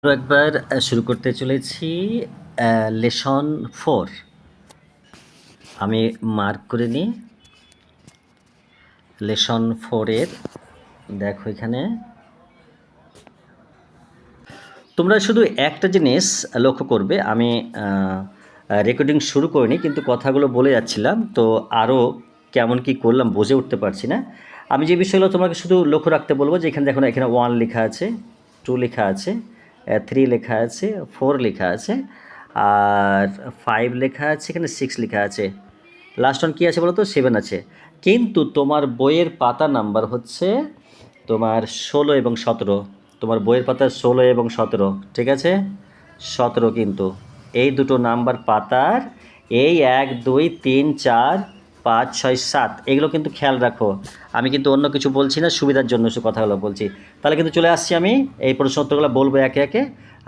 আরও একবার শুরু করতে চলেছি লেসন 4। আমি মার্ক করে নিই লেসন 4-এর। দেখো এখানে তোমরা শুধু একটা জিনিস লক্ষ্য করবে, আমি রেকর্ডিং শুরু করিনি কিন্তু কথাগুলো বলে যাচ্ছিলাম, তো আরও কেমন কি করলাম বুঝে উঠতে পারছি না। আমি যে বিষয়গুলো তোমাকে শুধু লক্ষ্য রাখতে বলবো যে এখানে দেখো না, এখানে 1 লেখা আছে, 2 লেখা আছে, 3 লেখা আছে, 4 লেখা আছে, আর 5 লেখা আছে, এখানে 6 লেখা আছে। লাস্ট ওয়ান কী আছে বলো তো? 7 আছে। কিন্তু তোমার বইয়ের পাতা নাম্বার হচ্ছে তোমার 16 এবং 17। তোমার বইয়ের পাতা 16 এবং 17, ঠিক আছে? 17 কিন্তু এই দুটো নাম্বার পাতার এই 1 2 3 4 5 6 7 এগুলো কিন্তু খেয়াল রাখো। আমি কিন্তু অন্য কিছু বলছি না, সুবিধার জন্য সে কথাগুলো বলছি। তাহলে কিন্তু চলে আসছি, আমি এই প্রশ্ন উত্তরগুলো বলবো একে একে।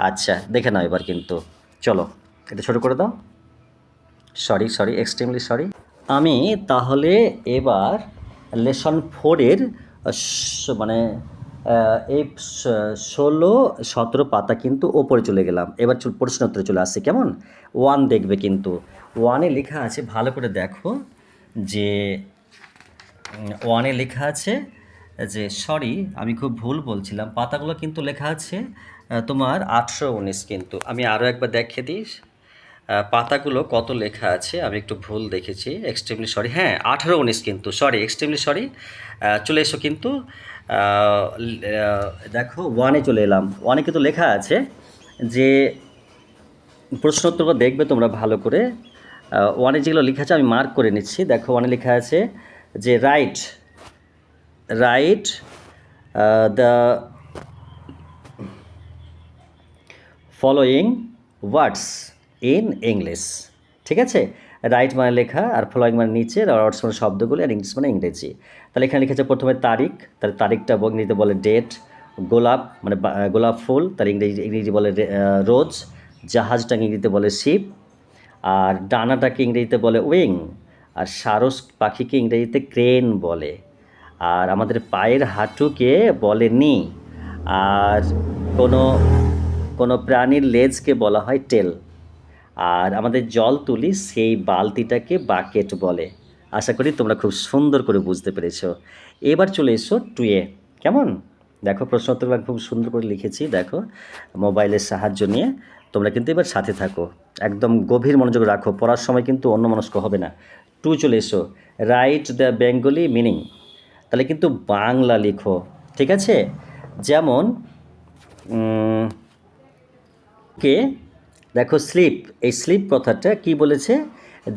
আচ্ছা দেখে নাও এবার কিন্তু। চলো এটা ছোটো করে দাও। Sorry extremely sorry. আমি তাহলে এবার লেসন 4-এর মানে এই 16 17 পাতা কিন্তু ওপরে চলে গেলাম। এবার প্রশ্ন উত্তরে চলে আসছে কেমন। 1 দেখবে কিন্তু 1-এ লেখা আছে, ভালো করে দেখো যে 1-এ লেখা আছে যে সরি আমি খুব ভুল বলছিলাম, পাতাগুলো কিন্তু লেখা আছে তোমার 18 19। কিন্তু আমি আরও একবার দেখিয়ে দিই পাতাগুলো কত লেখা আছে। আমি একটু ভুল দেখেছি, এক্সট্রিমলি সরি। হ্যাঁ 18 19 কিন্তু, সরি এক্সট্রিমলি সরি। চলে এসো কিন্তু দেখো 1-এ চলে এলাম। 1-এ কিন্তু লেখা আছে যে প্রশ্ন উত্তরগুলো দেখবে তোমরা ভালো করে। 1-এ যেগুলো লেখা আছে আমি মার্ক করে নিচ্ছি। দেখো 1-এ লেখা আছে যে write the following words in English, ঠিক আছে? রাইট মানে লেখা, আর ফলোয়িং মানে নিচে, আর ওয়ার্ডস মানে শব্দগুলো, আর ইংলিশ মানে ইংরেজি। তাহলে এখানে লিখেছে প্রথমে তারিখ, তাহলে তারিখটা ইংরেজিতে বলে ডেট। গোলাপ মানে গোলাপ ফুল, তার ইংরেজি বলে রোজ। জাহাজটা ইংরেজিতে বলে শিপ। আর ডানাটাকে ইংরেজিতে বলে উইং। আর সারস পাখিকে ইংরেজিতে ক্রেন বলে। আর আমাদের পায়ের হাঁটুকে বলে নি। আর কোনো কোনো প্রাণীর লেজকে বলা হয় টেল। আর আমাদের জল তুলি সেই বালতিটাকে বাকেট বলে। আশা করি তোমরা খুব সুন্দর করে বুঝতে পেরেছ। এবার চলে এসো 2-এ। কেমন? দেখো প্রশ্নোত্তরগুলো খুব সুন্দর করে লিখেছি, দেখো মোবাইলের সাহায্য নিয়ে। তোমরা কিন্তু এবার সাথে থাকো, একদম গভীর মনোযোগ রাখো, পড়ার সময় কিন্তু অন্যমনস্ক হবে না। 2 চলে এসো। Write the Bengali meaning. তাহলে কিন্তু বাংলা লিখো, ঠিক আছে? যেমন কে দেখো স্লিপ, এই স্লিপ কথাটা কি বলেছে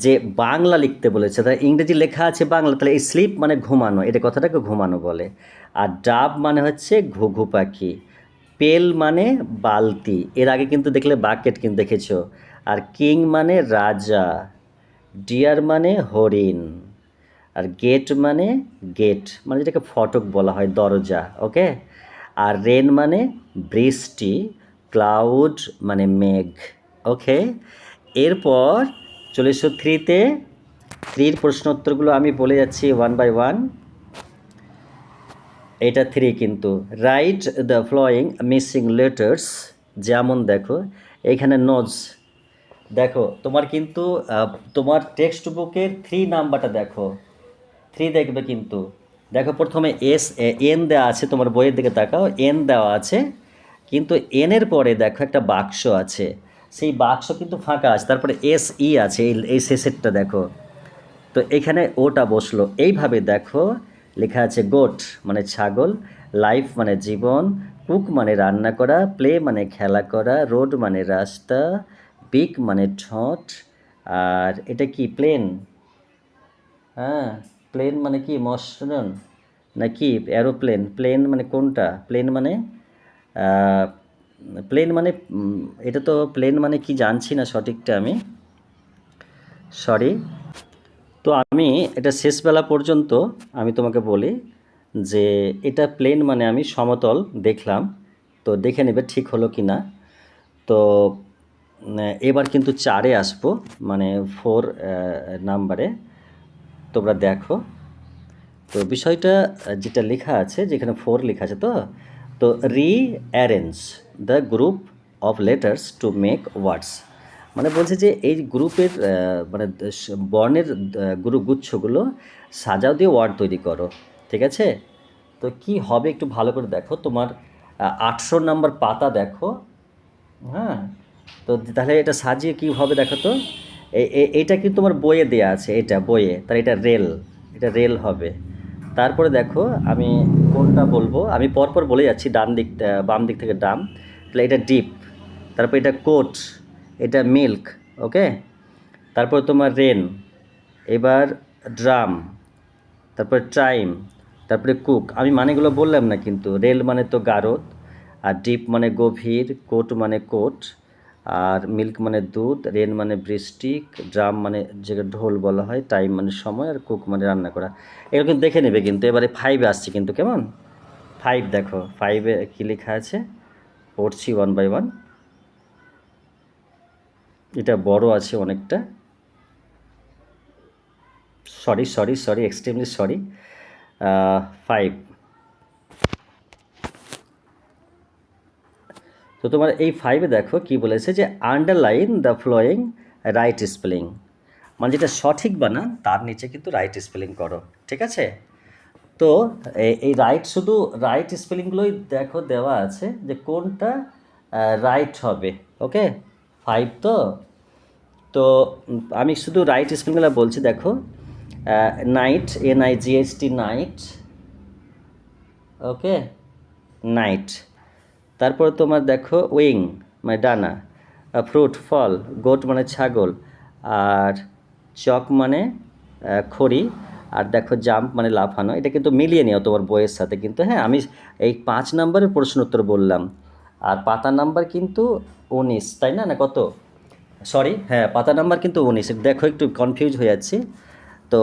যে বাংলা লিখতে বলেছে, তাই ইংরেজি লেখা আছে বাংলা, তাহলে এই স্লিপ মানে ঘুমানো, এটা কথাটাকে ঘুমানো বলে। আর ডাব মানে হচ্ছে ঘুঘু পাখি। পেল মানে বালতি, এর আগে কিন্তু দেখলে বাকেট কিন্তু দেখেছো। আর কিং মানে রাজা। ডিয়ার মানে হরিণ। আর গেট মানে গেট মানে যেটাকে ফটক বলা হয়, দরজা, ওকে? আর রেন মানে বৃষ্টি। ক্লাউড মানে মেঘ, ওকে? এরপর চলে এসো 3-তে। 3-র প্রশ্ন উত্তরগুলো আমি বলে যাচ্ছি 1 বাই 1। এটা 3 কিন্তু। Write the following missing letters. যেমন দেখো এইখানে নোজ। দেখো তোমার কিন্তু তোমার টেক্সট বুকের 3 নাম্বারটা দেখো, 3 দেখবে কিন্তু। দেখো প্রথমে এন দেওয়া আছে, তোমার বইয়ের দিকে তাকাও, এন দেওয়া আছে, কিন্তু এনের পরে দেখো একটা বাক্স আছে, সেই বাক্স কিন্তু ফাঁকা আছে, তারপরে আছে, এই শেষেরটা দেখো। তো এখানে ওটা বসলো এইভাবে। দেখো লেখা আছে গোট মানে ছাগল, লাইফ মানে জীবন, কুক মানে রান্না করা, প্লে মানে খেলা করা, রোড মানে রাস্তা, বিক মানে ঠোঁট। আর এটা কি প্লেন? হ্যাঁ প্লেন মানে কি মসরণ নাকি এরোপ্লেন? প্লেন মানে কোনটা? প্লেন মানে প্লেন মানে এটা তো প্লেন মানে কি জানছি না সঠিকটা আমি, সরি। তো আমি এটা শেষবেলা পর্যন্ত আমি তোমাকে বলি যে এটা প্লেন মানে আমি সমতল দেখলাম, তো দেখে নেবে ঠিক হলো কি না। তো এবার কিন্তু 4-এ আসবো, মানে 4 নাম্বারে। তোমরা দেখো তো বিষয়টা যেটা লেখা আছে, যেখানে 4 লেখা আছে, তো rearrange the group of letters to make words. মানে বলছে যে এই গ্রুপের মানে বর্ণের গুচ্ছগুলো সাজাও দিয়ে ওয়ার্ড তৈরি করো। ঠিক আছে? তো কি হবে একটু ভালো করে দেখো, তোমার 800 নাম্বার পাতা দেখো। হ্যাঁ, তো তাহলে এটা সাজিয়ে কী হবে দেখো তো। এইটা কিন্তু তোমার বইয়ে দেয়া আছে, এটা বইয়ে, তাহলে এটা রেল, এটা রেল হবে। তারপরে দেখো আমি কোনটা বলবো, আমি পরপর বলে যাচ্ছি, ডান দিক বাম দিক থেকে ডাম। তাহলে এটা ডিপ, তারপর এটা কোট, এটা মিল্ক, ওকে। তারপর তোমার রেন, এবার ড্রাম, তারপরে টাইম, তারপরে কুক। আমি মানেগুলো বললাম না কিন্তু। রেল মানে তো গারদ, আর ডিপ মানে গভীর, কোট মানে কোট, আর মিল্ক মানে দুধ, রেন মানে বৃষ্টি, ড্রাম মানে যে ঢোল বলা হয়, টাইম মানে সময়, আর কুক মানে রান্না করা। এগুলো কিন্তু দেখে নেবে কিন্তু। এবারে 5 আসছে কিন্তু, কেমন? 5 দেখো, 5-এ কী লেখা আছে পড়ছি ওয়ান বাই ওয়ান। এটা বড় আছে অনেকটা, সরি এক্সট্রিমলি সরি। 5। তো তোমার এই 5-এ দেখো কি বলেছে যে underline the following right spelling, মানে যেটা সঠিক বানান তার নিচে কিন্তু রাইট স্পেলিং করো। ঠিক আছে? তো এই রাইট, শুধু রাইট স্পেলিংগুলোই দেখো দেওয়া আছে যে কোনটা রাইট হবে। ওকে, 5 তো। তো আমি শুধু রাইট স্পেলিংগুলো বলছি দেখো। নাইট, NIGHT, নাইট, ওকে, নাইট। তারপর তোমার দেখো উইং মানে ডানা, ফ্রুট ফল, গোট মানে ছাগল, আর চক মানে খড়ি, আর দেখো জাম্প মানে লাফানো। এটা কিন্তু মিলিয়ে নিও তোমার বইয়ের সাথে কিন্তু। হ্যাঁ, আমি এই 5 নম্বরের প্রশ্ন উত্তর বললাম, আর পাতা নাম্বার কিন্তু 19, তাই না? না কত? সরি, হ্যাঁ, পাতা নাম্বার কিন্তু 19। দেখো একটু কনফিউজ হয়ে যাচ্ছি। তো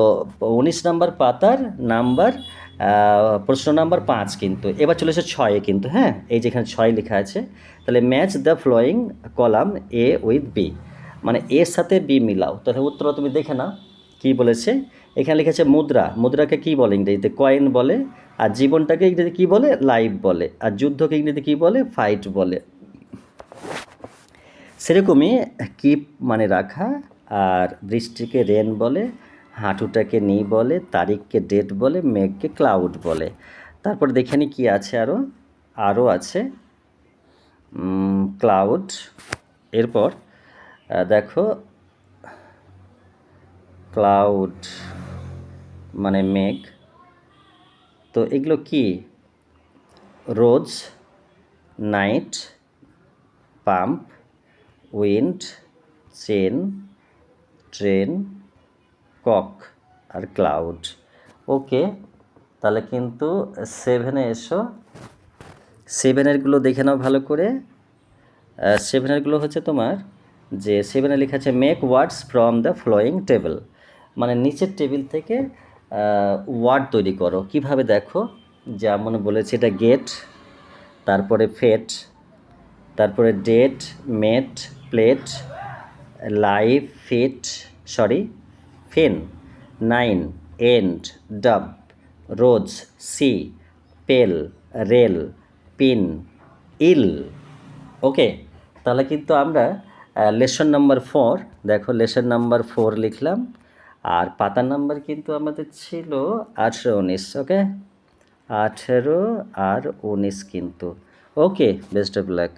19 নাম্বার পাতার নাম্বার, প্রশ্ন নাম্বার 5 কিন্তু। এবার চলে এসে 6-এ কিন্তু। হ্যাঁ, এই যেখানে 6 লেখা আছে, তাহলে match the following column A with B, মানে এর সাথে বি মিলাও। তাহলে উত্তর তুমি দেখে নাও কী বলেছে। এখানে লিখেছে মুদ্রা, মুদ্রাকে কী বলে ইংরেজিতে? কয়েন বলে। আর জীবনটাকে ইংরেজিতে কী বলে? লাইফ বলে। আর যুদ্ধকে ইংরেজিতে কী বলে? ফাইট বলে। সেরকমই কিপ মানে রাখা, আর বৃষ্টিকে রেন বলে, হাঁটুটাকে নি বলে, তারিখকে ডেট বলে, মেঘকে ক্লাউড বলে। তারপর দেখে নি কী আছে আরও আছে ক্লাউড। এরপর দেখো ক্লাউড মানে মেঘ। তো এগুলো কি? Rose, night, pump, wind, chain, train, cock, আর ক্লাউড। ওকে, তাহলে কিন্তু 7-এ এসো। 7-এরগুলো দেখে নাও ভালো করে। 7-এরগুলো হচ্ছে তোমার যে 7-এ লেখা আছে make words from the following table, মানে নিচের টেবিল থেকে ওয়ার্ড তৈরি করো। কিভাবে দেখো, যেমন বলেছে এটা গেট, তারপরে ফেট, তারপরে ডেট, মেট, প্লেট, লাইভ, ফেন, নাইন, এন্ড, ডাব, রোজ, সি, পেল, রেল, পিন, ইল। ওকে, তাহলে কিন্তু আমরা লেসন নাম্বার 4, দেখো লেসন নাম্বার 4 লিখলাম। আর পাতা নাম্বার কিন্তু আমাদের ছিল 18-19। ওকে, 18 আর 19 কিন্তু। ওকে, বেস্ট অফ লাক।